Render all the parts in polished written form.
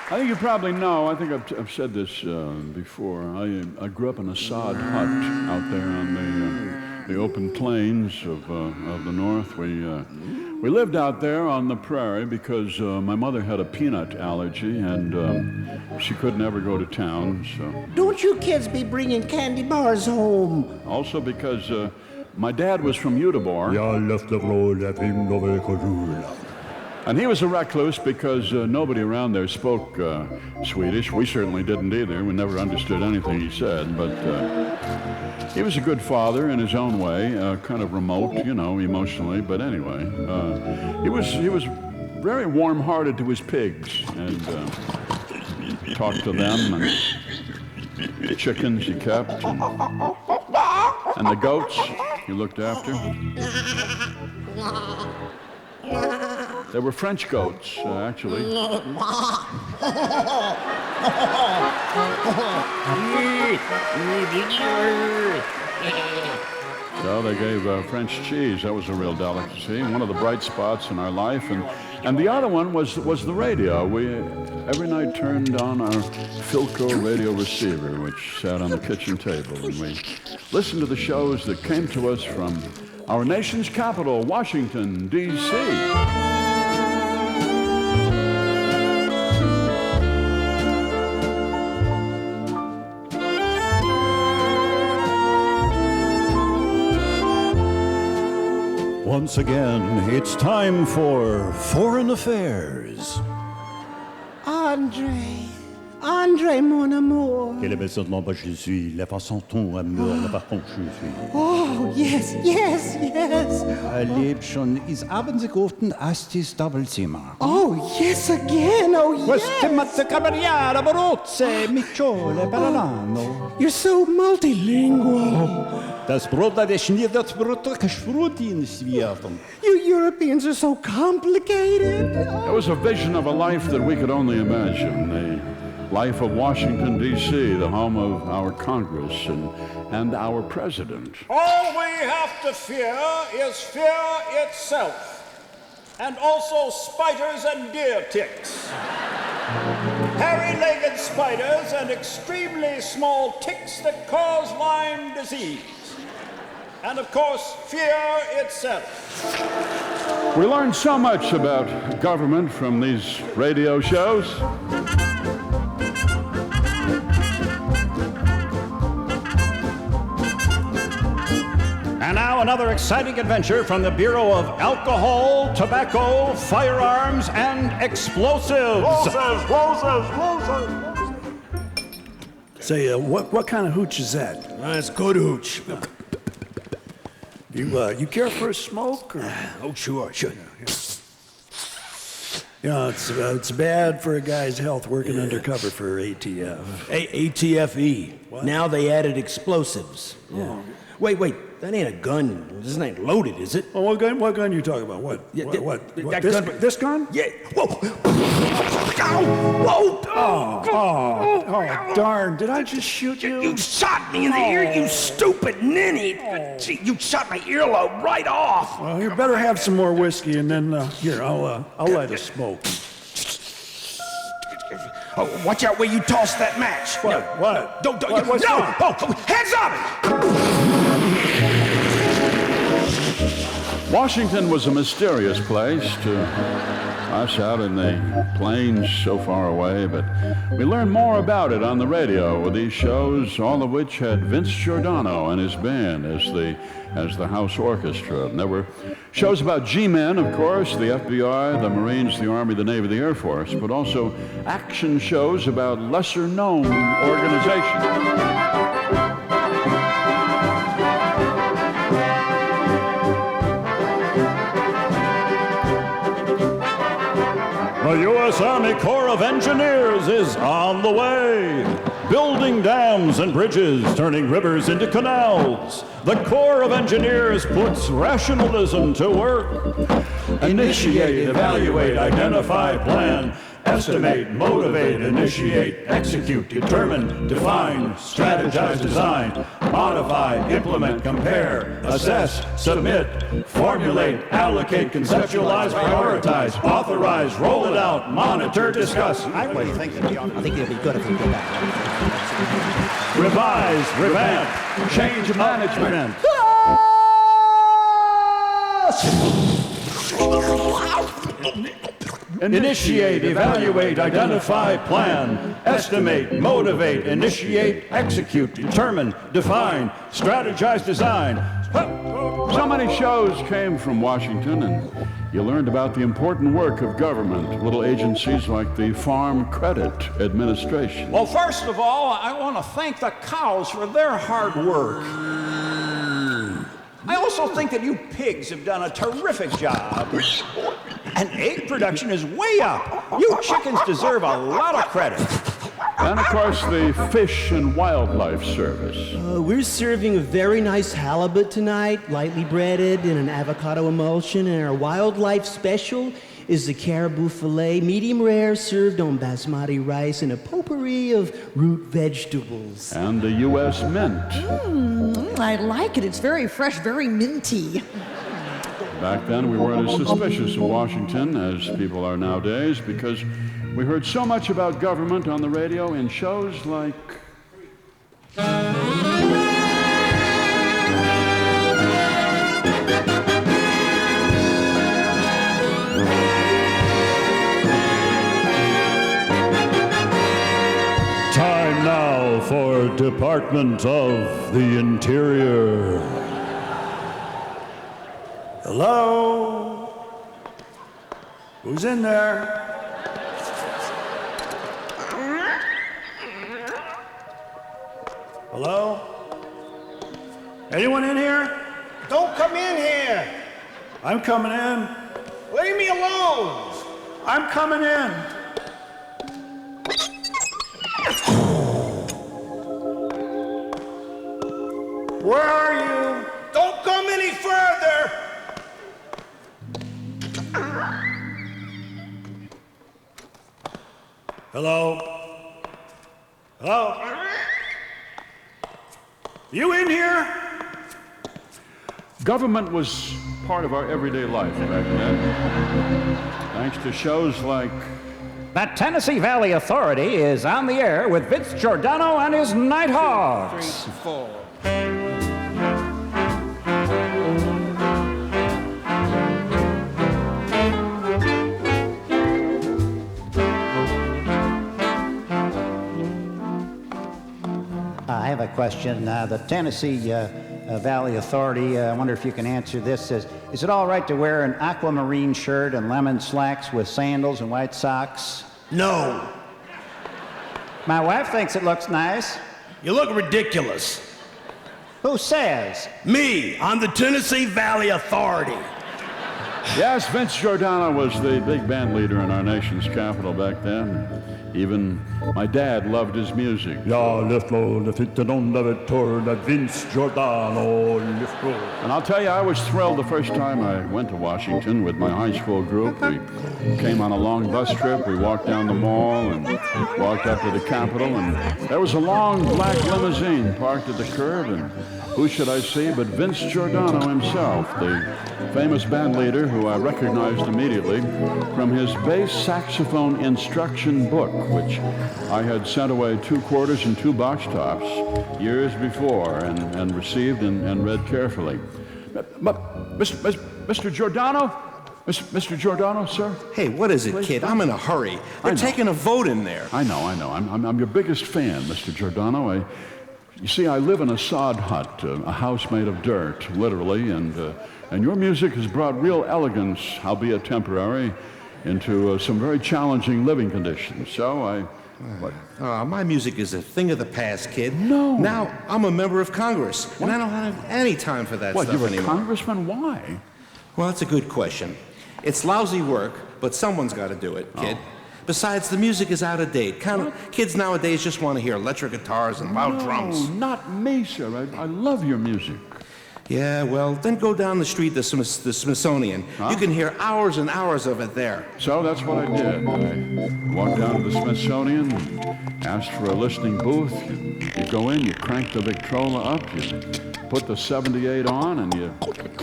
I think you probably know, I think I've said this before, I grew up in a sod hut out there on the open plains of the north. We lived out there on the prairie because my mother had a peanut allergy and she could never go to town, so... Don't you kids be bringing candy bars home? Also because my dad was from Göteborg. And he was a recluse because nobody around there spoke Swedish. We certainly didn't either. We never understood anything he said, but he was a good father in his own way, kind of remote, emotionally, but anyway. He was very warm-hearted to his pigs and talked to them, and the chickens he kept, and the goats he looked after. They were French goats, actually. So they gave French cheese. That was a real delicacy, one of the bright spots in our life. And the other one was the radio. We every night turned on our Philco radio receiver, which sat on the kitchen table, and we listened to the shows that came to us from our nation's capital, Washington, D.C. Once again, it's time for Foreign Affairs. Andre, mon amour. Quel est bel pas je suis, la façon ton amour, la façon je suis. Oh, yes. Liebchen, is abends gerufen, Astis Doppelzimmer. Oh, yes, again, oh, yes. Queste mazze cameriere, barozze, micciole, paralano. You're so multilingual. Das Brot, das schniert, das Brot, das Schrutins werden. You Europeans are so complicated. It was a vision of a life that we could only imagine. The life of Washington, D.C., the home of our Congress and our president. All we have to fear is fear itself, and also spiders and deer ticks. Hairy-legged spiders and extremely small ticks that cause Lyme disease. And of course, fear itself. We learned so much about government from these radio shows. And now another exciting adventure from the Bureau of Alcohol, Tobacco, Firearms, and Explosives. Explosives. Say, what kind of hooch is that? That's good hooch. You care for a smoke? Or? Oh, sure. It's bad for a guy's health working undercover for ATF. ATFE. What? Now they added explosives. Yeah. Wait. That ain't a gun. This ain't loaded, is it? Oh, what gun you talking about? What? Yeah, what? that This, gun. this gun? Yeah. Whoa. Whoa. Oh, darn. Did I just shoot you? You shot me in the ear, you stupid ninny. Gee, you shot my earlobe right off. Well, you better have some more whiskey, and then, here, I'll light a smoke. Oh, watch out where you toss that match. What? No. What? Don't. What's no. that? Oh, heads up. Washington was a mysterious place to us out in the plains so far away, but we learned more about it on the radio with these shows, all of which had Vince Giordano and his band as the house orchestra. And there were shows about G-men, of course, the FBI, the Marines, the Army, the Navy, the Air Force, but also action shows about lesser-known organizations. The U.S. Army Corps of Engineers is on the way. Building dams and bridges, turning rivers into canals. The Corps of Engineers puts rationalism to work. Initiate, evaluate, identify, plan, estimate, motivate, initiate, execute, determine, define, strategize, design, modify, implement, compare, assess, submit, formulate, allocate, conceptualize, prioritize, authorize, roll it out, monitor, discuss, I really think it'd be good if we did that. revise, revamp, change management. Initiate, evaluate, identify, plan, estimate, motivate, initiate, execute, determine, define, strategize, design. So many shows came from Washington, and you learned about the important work of government, little agencies like the Farm Credit Administration. Well, first of all, I want to thank the cows for their hard work. I also think that you pigs have done a terrific job. And egg production is way up. You chickens deserve a lot of credit. And, of course, the Fish and Wildlife Service. We're serving a very nice halibut tonight, lightly breaded in an avocado emulsion, and our wildlife special is the caribou fillet, medium rare, served on basmati rice and a potpourri of root vegetables. And the U.S. Mint. I like it. It's very fresh, very minty. Back then, we weren't as suspicious of Washington as people are nowadays because we heard so much about government on the radio in shows like... Time now for Department of the Interior. Hello? Who's in there? Hello? Anyone in here? Don't come in here. I'm coming in. Leave me alone. I'm coming in. Where are you? Don't come any further. Hello? Hello? You in here? Government was part of our everyday life back then. Thanks to shows like... The Tennessee Valley Authority is on the air with Vince Giordano and his Nighthawks. 3, 4. I have a question. The Tennessee Valley Authority, I wonder if you can answer this. Is it all right to wear an aquamarine shirt and lemon slacks with sandals and white socks? No. My wife thinks it looks nice. You look ridiculous. Who says? Me, I'm the Tennessee Valley Authority. Yes, Vince Giordano was the big band leader in our nation's capital back then. Even my dad loved his music. Ja, leflo, lefittenon levitor, la Vince Giordano, leflo. And I'll tell you, I was thrilled the first time I went to Washington with my high school group. We came on a long bus trip. We walked down the mall and walked up to the Capitol. And there was a long black limousine parked at the curb. And who should I see but Vince Giordano himself, the famous band leader who I recognized immediately from his bass saxophone instruction book, which I had sent away 2 quarters and 2 box tops years before and received and read carefully. Mr. Giordano? Mr. Giordano, sir? Hey, what is it, kid? I'm in a hurry. They're taking a vote in there. I know. I'm your biggest fan, Mr. Giordano. You see, I live in a sod hut, a house made of dirt, literally, and your music has brought real elegance, albeit temporary, into some very challenging living conditions. So My music is a thing of the past, kid. No. Now, I'm a member of Congress, and I don't have any time for that stuff you're anymore. a congressman? Why? Well, that's a good question. It's lousy work, but someone's got to do it, kid. Besides, the music is out of date. Kids nowadays just want to hear electric guitars and loud drums. No, not me, sir. I love your music. Yeah, well, then go down the street to the Smithsonian. Huh? You can hear hours and hours of it there. So that's what I did. I walked down to the Smithsonian, asked for a listening booth. You go in, you crank the Victrola up, you put the 78 on, and you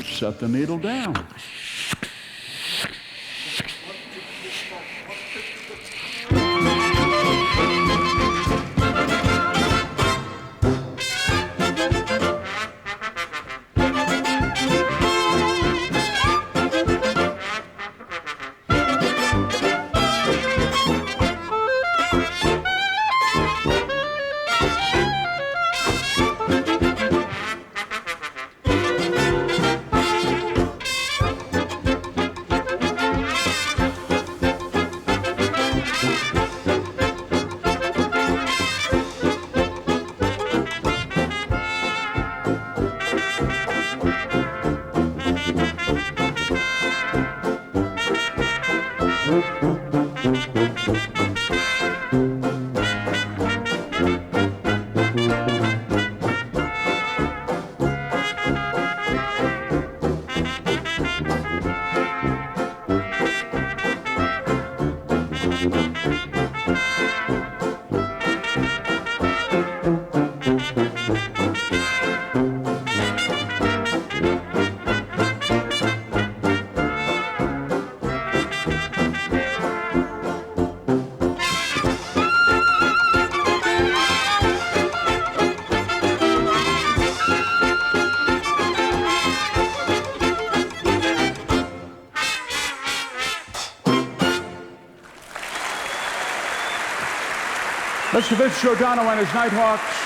set the needle down. Mr. Vince Giordano and his Nighthawks